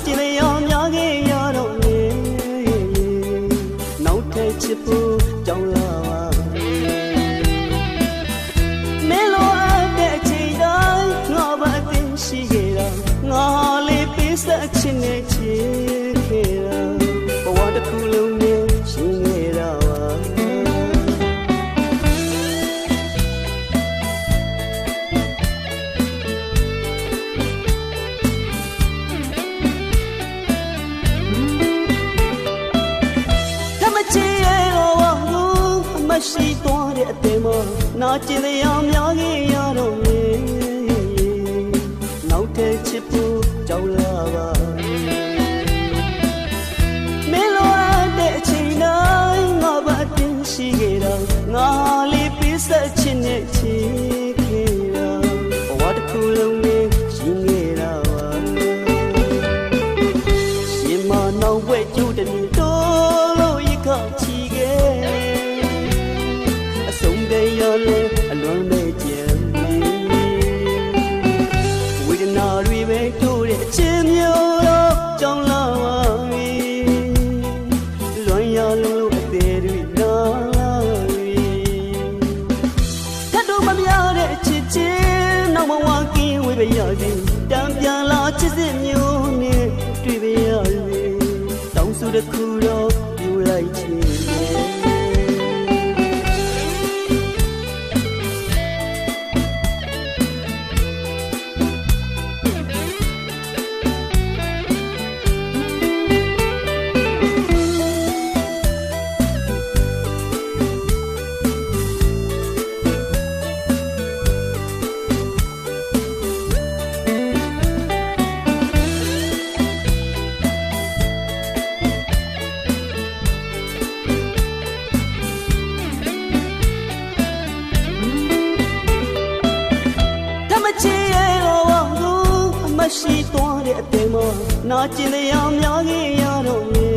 ကျင်လျော်များခဲ့ရတော့လေနောက်ထပ်ချစ်ဖို့ကြောင်းလာပါမဲလိုအပ်တဲ့အချိန်တိုင်းငါဘာအသိရှိခဲ့တာငါလေးပေးဆက်ချင်နေချစ်ခဲ့တာဘဝတစ်ခုလုံးနဲ့ရှင်ခဲ့တာပါမရှိသွားတဲ့အသေးမနာကျင်တရားများခဲ့ရတော့လေနောက်ထပ်ချစ်ဖို့ကြောက်လာပါမင်းလိုအပ်တဲ့အချိန်တိုင်းငါဘာတင်ရှိခဲ့တာငါလေးပေးဆက်ချင်တဲ့ချစ်ခဲ့တာဘဝတစ်ခုလုံးနဲ့ရှင်ခဲ့တာပါရှင်မနောက်ဝဲကျိုးတည်းတော့လို့ရခချီခဲ့ရလေအလွန်ပဲကြံဝေဒနာတွေပဲတို့တဲ့အချင်းမျိုးတော့ကြောင်းလာပါပြီလွန်ရလုံးလို့အသေးတွေနာလာပြီတတ်တော့မမြတဲ့အချစ်ချင်းနောက်မဝကင်းဝေးပဲရပြီတံပြန်လာချစ်စစ်မျိုးနဲ့တွေ့ပဲရပြီတောင်းဆိုတစ်ခုတော့ပြူလိုက်ချင်မရှိသွားတဲ့အသေးမနာကျင်တရားများခဲ့ရတော့လေ